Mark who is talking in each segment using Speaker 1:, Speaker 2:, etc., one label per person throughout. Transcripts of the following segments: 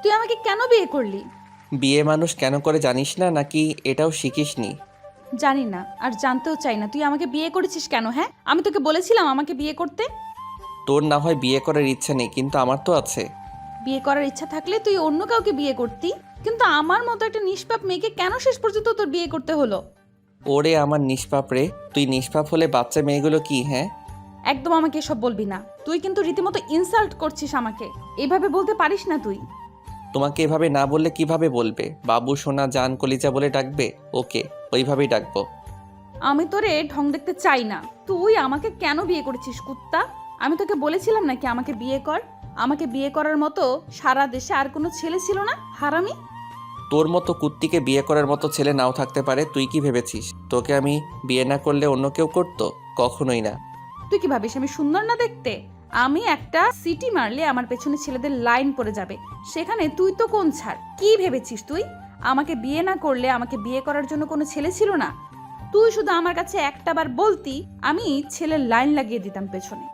Speaker 1: তুই আমাকে কেন বিয়ে করলি?
Speaker 2: বিয়ে মানুষ কেন করে জানিস না, নাকি এটাও শিখিসনি?
Speaker 1: জানি না, আর জানতেও চাই না। তুই আমাকে বিয়ে করেছিস কেন? হ্যাঁ, আমি তোকে বলেছিলাম আমাকে বিয়ে করতে?
Speaker 2: তোর না হয় বিয়ে করার ইচ্ছা নেই, কিন্তু আমার তো আছে।
Speaker 1: বিয়ে করার ইচ্ছা থাকলে তুই অন্য কাউকে বিয়ে করতি, কিন্তু আমার মতো একটা নিষ্পাপ মেয়েকে কেন শেষ পর্যন্ত তোর বিয়ে করতে হলো?
Speaker 2: ওরে আমার নিষ্পাপ রে, তুই নিষ্পাপ হলে বাচ্চা মেয়েগুলো কি? হ্যাঁ,
Speaker 1: একদম আমাকে এসব বলবি না। তুই কিন্তু রীতিমতো ইনসাল্ট করছিস আমাকে। এভাবে বলতে পারিস না তুই।
Speaker 2: তোমাকে এভাবে না বললে কিভাবে বলবে? বাবু সোনা জান কলিজা বলে ডাকবে? ওকে, ওইভাবেই ডাকবো।
Speaker 1: আমি তোরে ঢং দেখতে চাই না। তুই আমাকে কেন বিয়ে করেছিস কুত্তা? আমি তোকে বলেছিলাম নাকি আমাকে বিয়ে কর? আমাকে বিয়ে করার মতো সারা দেশে আর কোনো ছেলে ছিল না, হারামি?
Speaker 2: তোর মতো কুত্তিকে বিয়ে করার মতো ছেলে নাও থাকতে পারে। তুই কি ভেবেছিস তোকে আমি বিয়ে না করলে অন্য কেউ করতো? কখনোই না।
Speaker 1: তুই কি ভাবিস আমি সুন্দর না দেখতে? আমি একটা সিটি মারলে আমার পেছনে ছেলেদের লাইন পড়ে যাবে। সেখানে তুই তো কোন ছাড়? কি ভেবেছিস তুই? আমাকে বিয়ে না করলে আমাকে বিয়ে করার জন্য কোনো ছেলে ছিল না? তুই শুধু আমার কাছে একটাবার বলতি, আমি ছেলের লাইন লাগিয়ে দিতাম পেছনে।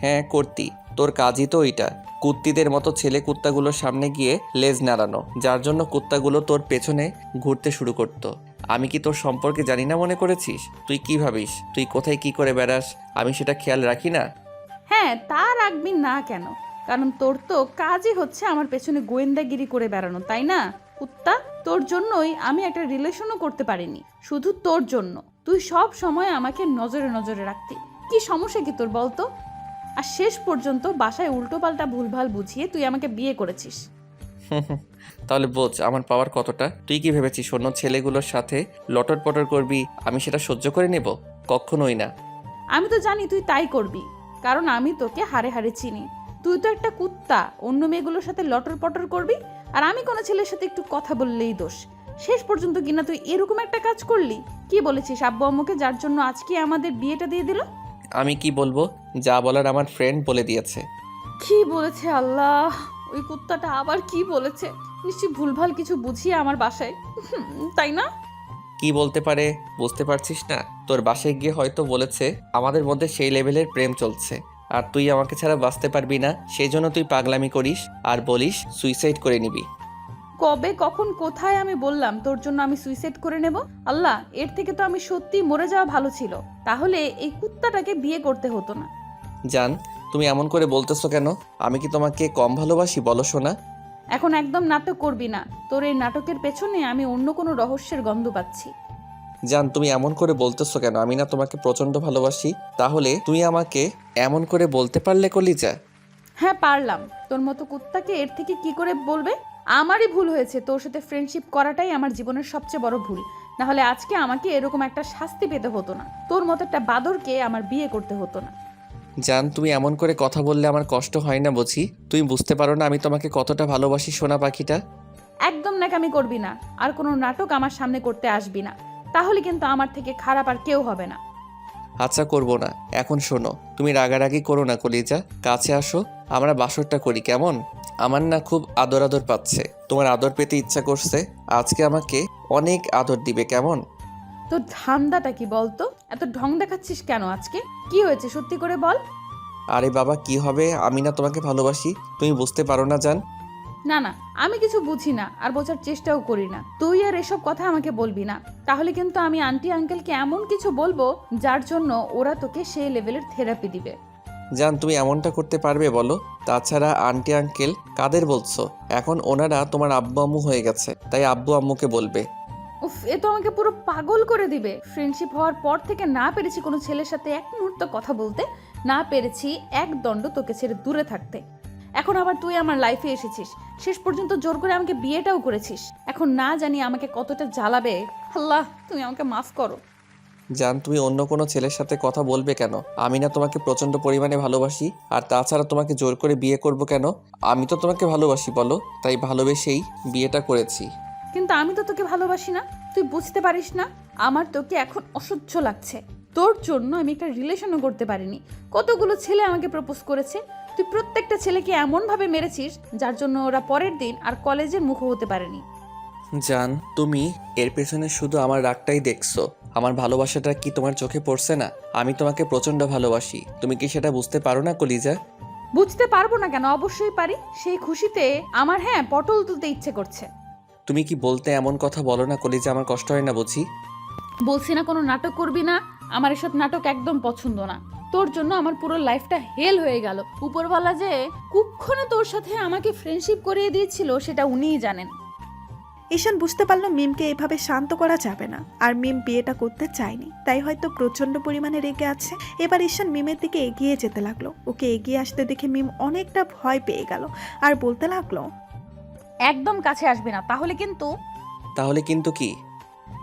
Speaker 2: হ্যাঁ করতি, তোর কাজই তো ওইটা। কুত্তিদের মতো ছেলে কুত্তাগুলোর সামনে গিয়ে লেজ নাড়ানো, যার জন্য কুত্তাগুলো তোর পেছনে ঘুরতে শুরু করতো। আমি কি তোর সম্পর্কে জানি না মনে করেছিস? তুই কি ভাবিস তুই কোথায় কি করে বেড়াস আমি সেটা খেয়াল রাখি না?
Speaker 1: হ্যাঁ, তা রাখবি না কেন? কারণ তোর তো কাজই হচ্ছে আমার পেছনে গোয়েন্দাগিরি করে বেড়ানো, তাই না কুত্তা? তোর জন্যই আমি একটা রিলেশনও করতে পারিনি, শুধু তোর জন্য। তুই সব সময় আমাকে নজরে নজরে রাখতি। কি সমস্যা কি তোর বলতো? আর শেষ পর্যন্ত বাসায় উল্টোপাল্টা ভুলভাল বুঝিয়ে তুই আমাকে বিয়ে করেছিস।
Speaker 2: তাহলে বোঝ আমার পাওয়ার কতটা। তুই কি ভেবেছিস অন্য ছেলেগুলোর সাথে লটর পটর করবি আমি সেটা সহ্য করে নেব? কখনোই না।
Speaker 1: আমি তো জানি তুই তাই করবি, কারণ আমি তোকে হাড়ে হাড়ে চিনি। তুই তো একটা কুত্তা, অন্য মেয়েগুলোর সাথে লটর পটর করবি, আর আমি কোনো ছেলের সাথে একটু কথা বললেই দোষ। শেষ পর্যন্ত কিনা তুই এরকম একটা কাজ করলি। কি বলেছিস আব্বু আম্মুকে, যার জন্য আজকে আমাদের বিয়েটা দিয়ে দিল?
Speaker 2: আমি কি বলবো? যা বলার আমার ফ্রেন্ড বলে দিয়েছে।
Speaker 1: কি বলেছে আল্লাহ? ওই কুত্তাটা আবার কি বলেছে? নিশ্চয়ই ভুলভাল কিছু বুঝিয়ে আমার বাসায়, তাই না?
Speaker 2: কি বলতে পারে বুঝতে পারছিস না? তোর বাসায় গিয়ে হয়তো বলেছে আমাদের মধ্যে সেই লেভেলের প্রেম চলছে, আর তুই আমাকে ছাড়া বাঁচতে পারবি না, সেই জন্য তুই পাগলামি করিস আর বলিস সুইসাইড করে নিবি।
Speaker 1: কবে কখন কোথায় আমি বললাম তোর জন্য আমি সুইসাইড করে নেব? আল্লাহ, এর থেকে তো আমি সত্যি মরে যাওয়া ভালো ছিল। তাহলে এই কুত্তাটাকে বিয়ে করতে হতো না।
Speaker 2: জান, তুমি এমন করে বলতেছো কেন? আমি কি তোমাকে কম ভালোবাসি বলো শোনা?
Speaker 1: এখন একদম নাটক করবি না। তোর এই নাটকের পেছনে আমি অন্য কোনো রহস্যের গন্ধ পাচ্ছি।
Speaker 2: জান, তুমি এমন করে বলতেছো কেন? আমি না তোমাকে প্রচন্ড ভালোবাসি। তাহলে তুই আমাকে এমন করে বলতে পারলে কলিজা?
Speaker 1: হ্যাঁ পারলাম। তোর মতো কুত্তাকে এর থেকে কি করে বলবে? আমারই ভুল হয়েছে, তোর সাথে ফ্রেন্ডশিপ করাটাই আমার জীবনের সবচেয়ে বড় ভুল। না হলে আজকে আমাকে এরকম একটা শাস্তি পেতে হতো না, তোর মতো একটা বাদরকে আমার বিয়ে করতে হতো না।
Speaker 2: জান, তুমি এমন করে কথা বললে আমার কষ্ট হয় না বুঝি? তুমি বুঝতে পারো না আমি তোমাকে কতটা ভালোবাসি সোনা পাখিটা?
Speaker 1: একদম নাকামি করবি না, আর কোনো নাটক আমার সামনে করতে আসবি না। তাহলে কিন্তু আমার থেকে খারাপ আর কেউ হবে না।
Speaker 2: আচ্ছা করবো না। এখন শোনো, তুমি রাগারাগি করো না কলিজা, কাছে আসো, আমরা বাসরটা করি কেমন? আমার না খুব আদর আদর পাচ্ছে, তোমার আদর পেতে ইচ্ছা করছে। আজকে আমাকে অনেক আদর দিবে কেমন?
Speaker 1: তোর ধান্দাটা কি বলতো? এত ঢং দেখাচ্ছিস কেন আজকে? কি হয়েছে সত্যি করে বল।
Speaker 2: আরে বাবা কি হবে, আমি না তোমাকে ভালোবাসি, তুমি বুঝতে পারো না জান?
Speaker 1: না না, আমি কিছু বুঝি না আর বোঝার চেষ্টাও করি না। তুই আর এসব কথা আমাকে বলবি না। তাহলে কিন্তু আমি আন্টি আঙ্কেলকে এমন কিছু বলবো যার জন্য ওরা তোকে সেই লেভেলের থেরাপি দিবে।
Speaker 2: জান, তুমি এমনটা করতে পারবে বলো? তাছাড়া আন্টি আঙ্কেল কাদের বলছো? এখন ওনারা তোমার আব্বু আম্মু হয়ে গেছে, তাই আব্বু আম্মুকে বলবে।
Speaker 1: উফ, এ তো আমাকে পুরো পাগল করে দিবে। ফ্রেন্ডশিপ হওয়ার পর থেকে না পেরেছি কোনো ছেলের সাথে এক মুহূর্ত কথা বলতে, না পেরেছি এক দণ্ড তোকে ছেড়ে দূরে থাকতে। এখন আবার তুই আমার লাইফে এসেছিস, শেষ পর্যন্ত জোর করে আমাকে বিয়েটাও করেছিস। এখন না জানি আমাকে কতটা জ্বালাবে। আল্লাহ, তুমি আমাকে মাফ করো।
Speaker 2: জান, তুমি অন্য কোনো ছেলের সাথে কথা বলবে কেন? আমি না তোমাকে প্রচন্ড পরিমাণে ভালোবাসি, আর তাছাড়া তোমাকে জোর করে বিয়ে করব কেন? আমি তো তোমাকে ভালোবাসি বলো, তাই ভালোবেসেই বিয়েটা করেছি।
Speaker 1: কিন্তু আমি তো তোকে ভালোবাসি না, তুই বুঝতে পারিস না? আমার তোকে এখন অসহ্য লাগছে। তোর জন্য আমি একটা রিলেশনও করতে পারিনি। কতগুলো ছেলে আমাকে প্রপোজ করেছে, তুই প্রত্যেকটা ছেলেকে এমন ভাবে মেরেছিস যার জন্য ওরা পরের দিন আর কলেজের মুখও হতে পারেনি।
Speaker 2: জান, তুমি এর পেছনে শুধু আমার রাগটাই দেখছো, আমার ভালোবাসাটা কি তোমার চোখে পড়ছে না? আমি তোমাকে প্রচন্ড ভালোবাসি, তুমি কি সেটা বুঝতে পারো না কলিজা?
Speaker 1: বুঝতে পারবো না কেন, অবশ্যই পারি। সেই খুশিতে আমার পটল তুলতে ইচ্ছে করছে।
Speaker 2: তুমি কি বলতে এমন কথা বলো না কলিজা, আমার কষ্ট হয় না বুঝি?
Speaker 1: বলছি না কোনো নাটক করবি না, আমার এসব নাটক একদম পছন্দ না। তোর জন্য আমার পুরো লাইফটা হেল হয়ে গেল। উপরওয়ালা যে কুক্ষণে তোর সাথে আমাকে ফ্রেন্ডশিপ করিয়ে দিয়েছিল সেটা উনিই জানেন।
Speaker 3: ঈশান বুঝতে পারলো মিমকে এভাবে শান্ত করা যাবে না, আর মিম বিয়েটা করতে চায়নি, তাই হয়তো প্রচন্ড পরিমাণে রেগে আছে। এবার ঈশান মিমের দিকে এগিয়ে যেতে লাগলো। ওকে এগিয়ে আসতে দেখে মিম অনেকটা ভয় পেয়ে গেল আর বলতে লাগলো,
Speaker 1: একদম কাছে আসবে না, তাহলে কিন্তু
Speaker 2: কি?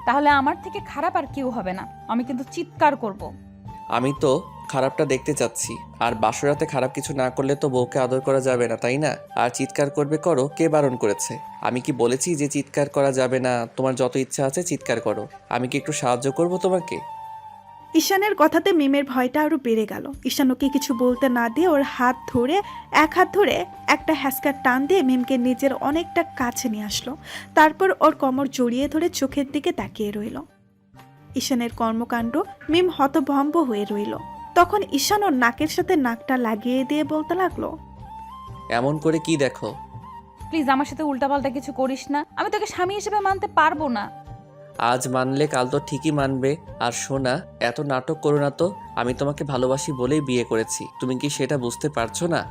Speaker 1: তাহলে আমার থেকে খারাপ আর কেউ হবে না। আমি কিন্তু চিৎকার করব।
Speaker 2: আমি তো খারাপটা দেখতে চাচ্ছি, আর বাসরাতে খারাপ কিছু না করলে তো বউকে আদর করা যাবে না, তাই না? আর চিৎকার করবে, করো, কে বারণ করেছে? আমি কি বলেছি যে চিৎকার করা যাবে না? তোমার যত ইচ্ছা আছে চিৎকার করো, আমি কি একটু সাহায্য করব তোমাকে?
Speaker 3: ঈশানের কথাতে মিমের ভয়টা আরো বেড়ে গেল। ঈশান ওকে কিছু বলতে না দিয়ে ওর এক হাত ধরে একটা হ্যাসকার টান দিয়ে মিমকে নিজের অনেকটা কাছে নিয়ে আসলো। তারপর ওর কোমর জড়িয়ে ধরে চোখের দিকে তাকিয়ে রইল। ঈশানের কর্মকাণ্ড মিম হতভম্ব হয়ে রইল। তখন ঈশান ওর নাকের সাথে নাকটা লাগিয়ে দিয়ে বলতে লাগলো,
Speaker 2: এমন করে কি দেখো?
Speaker 1: প্লিজ আমার সাথে উল্টাপাল্টা কিছু করিস না, আমি তোকে স্বামী হিসেবে মানতে পারবো না।
Speaker 2: আজ মানলে কাল তো ঠিকই মানবে। আর শোনা, এত নাটক করো না তো। আমি তোমাকে ভালোবাসি বলেই বিয়ে করেছি, তুমি কি সেটা বুঝতে পারছো না?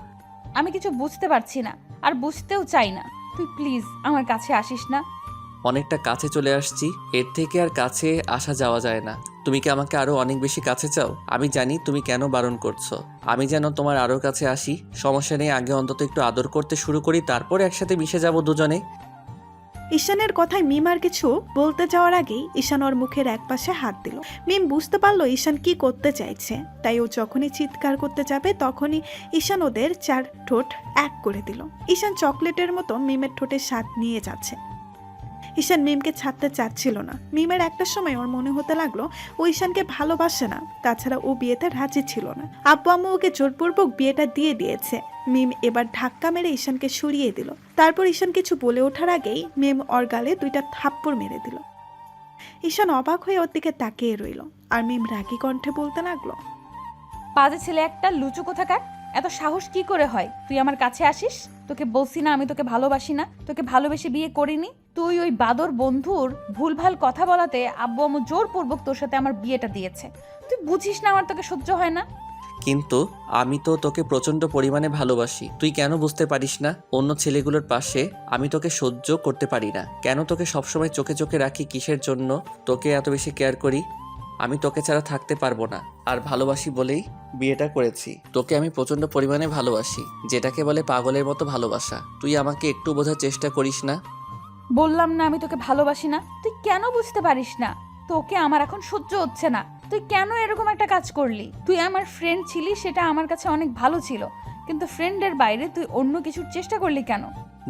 Speaker 1: আমি কিছু বুঝতে পারছি না, আর বুঝতেও চাই না। তুই প্লিজ আমার কাছে আসিস না।
Speaker 2: অনেকটা কাছে চলে আসছি, এর থেকে আর কাছে আসা যাওয়া যায় না। তুমি কি আমাকে আরো অনেক বেশি কাছে চাও? আমি জানি তুমি কেন বারণ করছো। আমি যেন তোমার আরো কাছে আসি। সমস্যা নেই, আগে অন্তত একটু আদর করতে শুরু করি, তারপর একসাথে মিশে যাব দুজনে।
Speaker 3: ঈশানের কথায় মিম আর কিছু বলতে যাওয়ার আগেই ঈশান ওর মুখের একপাশে হাত দিল। মিম বুঝতে পারলো ঈশান কি করতে চাইছে, তাই ও যখনই চিৎকার করতে যাবে তখনই ঈশান ওদের চার ঠোঁট এক করে দিল। ঈশান চকলেটের মতো মিমের ঠোঁটে স্বাদ নিয়ে যাচ্ছে। ঈশান মিমকে ছাড়তে চাচ্ছিল না। মিমের একটা সময় ওর মনে হতে লাগলো ও ঈশানকে ভালোবাসে না, তাছাড়া ও বিয়েতে রাজি ছিল না। আব্বু আম্মু ওকে জোরপূর্বক বিয়েটা দিয়ে দিয়েছে। মিম এবার ধাক্কা মেরে ঈশানকে সরিয়ে দিল। তারপর ঈশান কিছু বলে ওঠার আগেই মিম ওর গালে 2টা থাপ্পড় মেরে দিল। ঈশান অবাক হয়ে ওর দিকে তাকিয়ে রইল, আর মিম রাগী কণ্ঠে বলতে লাগলো,
Speaker 1: বাজে ছেলে একটা, লুচু কোথাকার। এত সাহস কি করে হয় তুই আমার কাছে আসিস? তোকে বলছি না আমি তোকে ভালোবাসি না, তোকে ভালোবেসে বিয়ে করিনি। তুই ওই বাদর বন্ধুর ভুলভাল কথা বলাতে আব্বু আম্মু জোরপূর্বক তোর সাথে আমার বিয়েটা দিয়েছে। তুই বুঝিস না আমার তোকে সহ্য হয় না?
Speaker 2: কিন্তু আমি তো তোকে প্রচন্ড পরিমাণে ভালোবাসি, তুই কেন বুঝতে পারিস না? অন্য ছেলেগুলোর পাশে আমি তোকে সহ্য করতে পারি না। কেন তোকে সবসময় চোখে চোখে রাখি? কিসের জন্য তোকে এত বেশি কেয়ার করি? আমি তোকে ছাড়া থাকতে পারবো না, আর ভালোবাসি বলেই বিয়েটা করেছি। তোকে আমি প্রচন্ড পরিমাণে ভালোবাসি, যেটাকে বলে পাগলের মতো ভালোবাসা। তুই আমাকে একটু বোঝার চেষ্টা করিস না?
Speaker 1: বললাম না আমি তোকে ভালোবাসি না, তুই কেন বুঝতে পারিস না? তোকে আমার এখন সহ্য হচ্ছে না। তুই কেন এরকম একটা কাজ করলি? তুই আমার ফ্রেন্ড ছিলি, সেটা আমার কাছে অনেক ভালো ছিল, কিন্তু ফ্রেন্ডের বাইরে তুই অন্য কিছুর চেষ্টা করলি কেন?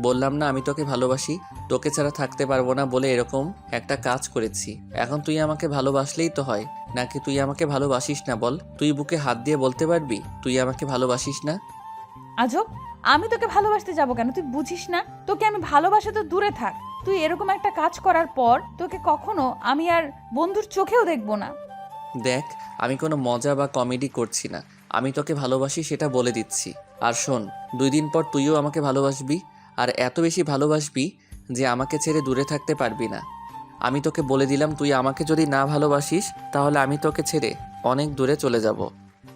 Speaker 2: বললাম না আমি তোকে ভালোবাসি, তোকে ছাড়া থাকতে পারবো না বলে এরকম একটা কাজ করেছি। এখন তুই আমাকে ভালোবাসলেই তো হয়, নাকি তুই আমাকে ভালোবাসিস না? বল, তুই বুকে হাত দিয়ে বলতে পারবি তুই আমাকে ভালোবাসিস না?
Speaker 1: আজব, আমি তোকে ভালোবাসতে যাব কেন? তুই বুঝিস না? তোকে আমি ভালোবাসা তো দূরে থাক, তুই এরকম একটা কাজ করার পর তোকে কখনো আমি আর বন্ধুর চোখেও দেখবো না।
Speaker 2: দেখ, আমি কোনো মজা বা কমেডি করছি না, আমি তোকে ভালোবাসি সেটা বলে দিচ্ছি। আর শোন, 2 দিন পর তুইও আমাকে ভালোবাসবি, আর এত বেশি ভালোবাসবি যে আমাকে ছেড়ে দূরে থাকতে পারবি না। আমি তোকে বলে দিলাম, তুই আমাকে যদি না ভালোবাসিস তাহলে আমি তোকে ছেড়ে অনেক দূরে চলে যাব।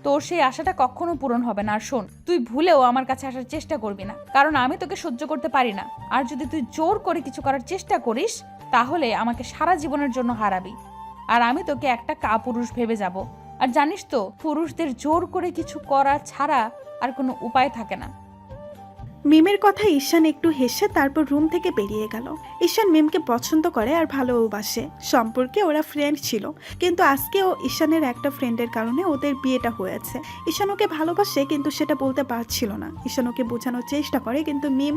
Speaker 1: তোর সেই আশাটা কখনো পূরণ হবে না। আর শোন, তুই ভুলেও আমার কাছে আসার চেষ্টা করবি না, কারণ আমি তোকে সহ্য করতে পারি না। আর যদি তুই জোর করে কিছু করার চেষ্টা করিস তাহলে আমাকে সারা জীবনের জন্য হারাবি, আর আমি তোকে একটা কাপুরুষ ভেবে যাব। আর জানিস তো, পুরুষদের জোর করে কিছু করা ছাড়া আর কোনো উপায় থাকে না।
Speaker 3: মিমের কথা ঈশান একটু হেসে তারপর রুম থেকে বেরিয়ে গেল। ঈশান মিমকে পছন্দ করে আর ভালোবাসে, সম্পর্কে ওরা ফ্রেন্ড ছিল, কিন্তু আজকে ও ঈশানের একটা ফ্রেন্ডের কারণে ওদের বিয়েটা হয়েছে। ঈশান ওকে ভালোবাসে কিন্তু সেটা বলতে পারছিল না। ঈশান ওকে বোঝানোর চেষ্টা করে কিন্তু মিম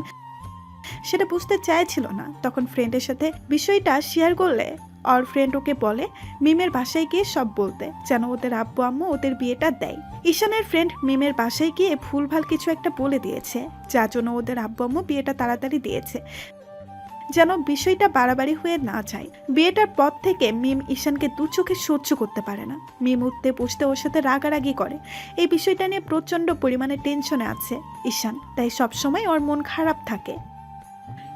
Speaker 3: সেটা বুঝতে চাইছিল না। তখন ফ্রেন্ডের সাথে বিষয়টা শেয়ার করলে আর ফ্রেন্ড ওকে বলে মিমের বাসায় গিয়ে সব বলতে, যেন ওদের আব্বু আম্মু ওদের বিয়েটা দেয়। ঈশানের ফ্রেন্ড মিমের বাসায় গিয়ে ভুলভাল কিছু একটা বলে দিয়েছে, যার জন্য ওদের আব্বু আম্মু বিয়েটা তাড়াতাড়ি দিয়েছে। যেন বিষয়টা বাড়াবাড়ি হয়ে না যায়। বিয়েটার পর থেকে মিম ঈশানকে দু চোখে সহ্য করতে পারে না। মিম উঠতে বসতে ওর সাথে রাগারাগি করে। এই বিষয়টা নিয়ে প্রচণ্ড পরিমাণে টেনশনে আছে ঈশান, তাই সবসময় ওর মন খারাপ থাকে।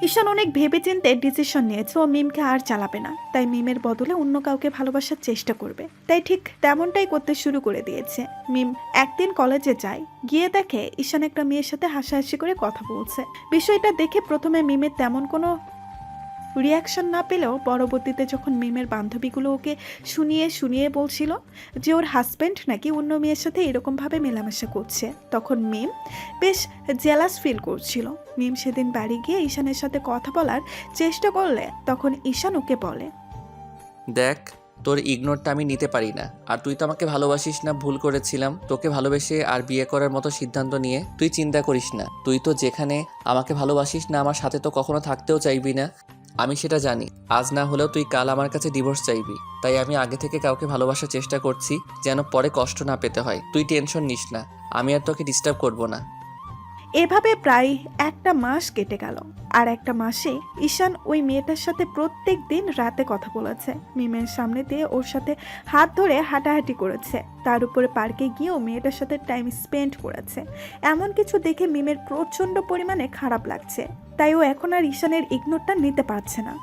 Speaker 3: ঈশান অনেক ভেবেচিন্তে ডিসিশন নিয়েছে ও মিমকে আর চালাবে না, তাই মিমের বদলে অন্য কাউকে ভালোবাসার চেষ্টা করবে। তাই ঠিক তেমনটাই করতে শুরু করে দিয়েছে। মিম একদিন কলেজে যায়, গিয়ে দেখে ঈশান একটা মেয়ের সাথে হাসাহাসি করে কথা বলছে। বিষয়টা দেখে প্রথমে মিমের তেমন কোনো রিয়াকশন না পেলেও পরবর্তীতে যখন মিমের বান্ধবীগুলো ওকে শুনিয়ে শুনিয়ে বলছিল যে ওর হাজব্যান্ড নাকি অন্য মেয়ের সাথে এরকমভাবে মেলামেশা করছে, তখন মিম বেশ জেলাস ফিল করছিল। মিম সেদিন বাড়ি গিয়ে ঈশানের সাথে কথা বলার চেষ্টা করলে তখন ঈশান ওকে বলে,
Speaker 2: দেখ, তোর ইগনোরটা আমি নিতে পারি না। আর তুই তো আমাকে ভালোবাসিস না, ভুল করেছিলাম। তোকে ভালোবেসে আর বিয়ে করার মতো সিদ্ধান্ত নিয়ে তুই চিন্তা করিস না। তুই তো যেখানে আমাকে ভালোবাসিস না, আমার সাথে তো কখনো থাকতেও চাইবি না, আমি সেটা জানি। আজ না হলেও তুই কাল আমার কাছে ডিভোর্স চাইবি। তাই আমি আগে থেকে কাউকে ভালোবাসার চেষ্টা করছি, যেন পরে কষ্ট না পেতে হয়। তুই টেনশন নিস না, আমি আর তোকে ডিস্টার্ব করব না।
Speaker 3: এভাবে প্রায় একটা মাস কেটে গেল। আর একটা মাসে ঈশান ওই মেয়েটার সাথে প্রত্যেক দিন রাতে কথা বলেছে। মিমের সামনে দিয়ে ওর সাথে হাত ধরে হাঁটাহাঁটি করেছে, তার উপরে পার্কে গিয়েও মেয়েটার সাথে টাইম স্পেন্ড করেছে। এমন কিছু দেখে মিমের প্রচণ্ড পরিমাণে খারাপ লাগছে, তাই ও এখন আর ঈশানের ইগনোরটা নিতে পারছে না।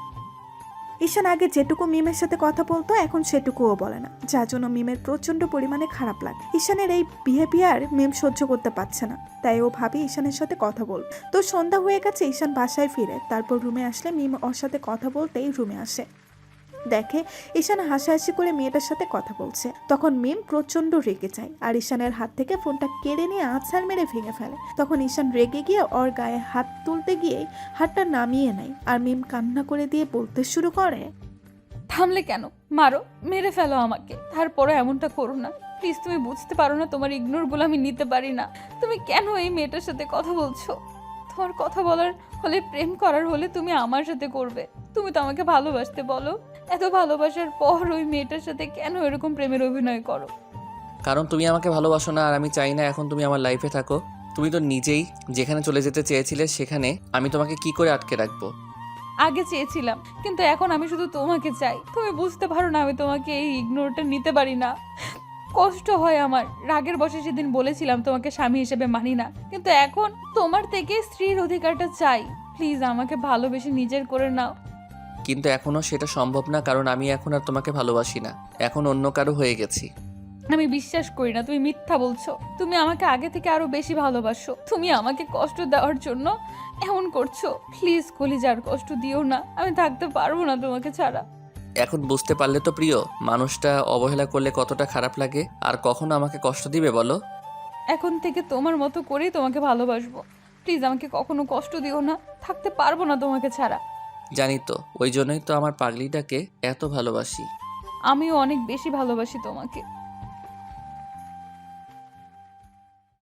Speaker 3: ঈশান আগে যেটুকু মিমের সাথে কথা বলতো এখন সেটুকুও বলে না, যার জন্য মিমের প্রচণ্ড পরিমাণে খারাপ লাগে। ঈশানের এই বিহেভিয়ার মিম সহ্য করতে পারছে না, তাই ও ভাবে ঈশানের সাথে কথা বল। তো সন্ধ্যা হয়ে গেছে, ঈশান বাসায় ফিরে তারপর রুমে আসলে মিম ওর সাথে কথা বলতেই রুমে আসে, দেখে ঈশান হাসাহাসি করে মেয়েটার সাথে কথা বলছে। তখন মিম প্রচণ্ড রেগে যায় আর ঈশানের হাত থেকে ফোনটা কেড়ে নিয়ে আছাড় মেরে ভেঙে ফেলে। তখন ঈশান রেগে গিয়ে ওর গায়ে হাত তুলতে গিয়ে হাতটা নামিয়ে নেয় আর মিম কান্না করে দিয়ে বলতে শুরু করে,
Speaker 1: থামলে কেন? মারো, মেরে ফেলো আমাকে, তারপরে এমনটা করো না প্লিজ। তুমি বুঝতে পারো না তোমার ইগনোরগুলো আমি নিতে পারি না। তুমি কেন এই মেয়েটার সাথে কথা বলছো? তোমার কথা বলার হলে, প্রেম করার হলে তুমি আমার সাথে করবে। তুমি তো আমাকে ভালোবাসতে, বলো। এত ভালোবাসার পর ওই মেয়েটার সাথে কেন এরকম প্রেমের অভিনয় করো?
Speaker 2: কারণ তুমি আমাকে ভালোবাসো না, আর আমি চাই না এখন তুমি আমার লাইফে থাকো। তুমি তো নিজেই যেখানে চলে যেতে চেয়েছিলে, সেখানে আমি তোমাকে কি করে আটকে রাখবো?
Speaker 1: আগে চেয়েছিলাম, কিন্তু এখন আমি শুধু তোমাকে চাই। তুমি বুঝতে পারো না আমি তোমাকে এই ইগনোরটা নিতে পারি না। কষ্ট হয় আমার। রাগের বশে সেদিন বলেছিলাম তোমাকে স্বামী হিসেবে মানি না, কিন্তু এখন তোমার থেকে স্ত্রীর অধিকারটা চাই। প্লিজ আমাকে ভালোবেসে নিজের করে নাও।
Speaker 2: কিন্তু এখনও সেটা সম্ভব না, কারণ আমি এখন আর তোমাকে ভালোবাসি না, এখন অন্য কারো হয়ে গেছি।
Speaker 1: আমি বিশ্বাস করি না, তুমি মিথ্যা বলছো। তুমি আমাকে আগে থেকে আরো বেশি ভালোবাসো। তুমি আমাকে কষ্ট দেওয়ার জন্য এমন করছো। প্লিজ কলিজার কষ্ট দিও না, আমি থাকতে পারবো না তোমাকে ছাড়া।
Speaker 2: এখন বুঝতে পারলে তো প্রিয়, মানুষটা অবহেলা করলে কতটা খারাপ লাগে। আর কখনো আমাকে কষ্ট দিবে বলো?
Speaker 1: এখন থেকে তোমার মতো করেই তোমাকে ভালোবাসবো। প্লিজ আমাকে কখনো কষ্ট দিও না, থাকতে পারবো না তোমাকে ছাড়া।
Speaker 2: জানি তো, ওই জন্যই তো আমার পাগলিটাকে এত ভালোবাসি।
Speaker 1: আমিও অনেক বেশি ভালোবাসি তোমাকে।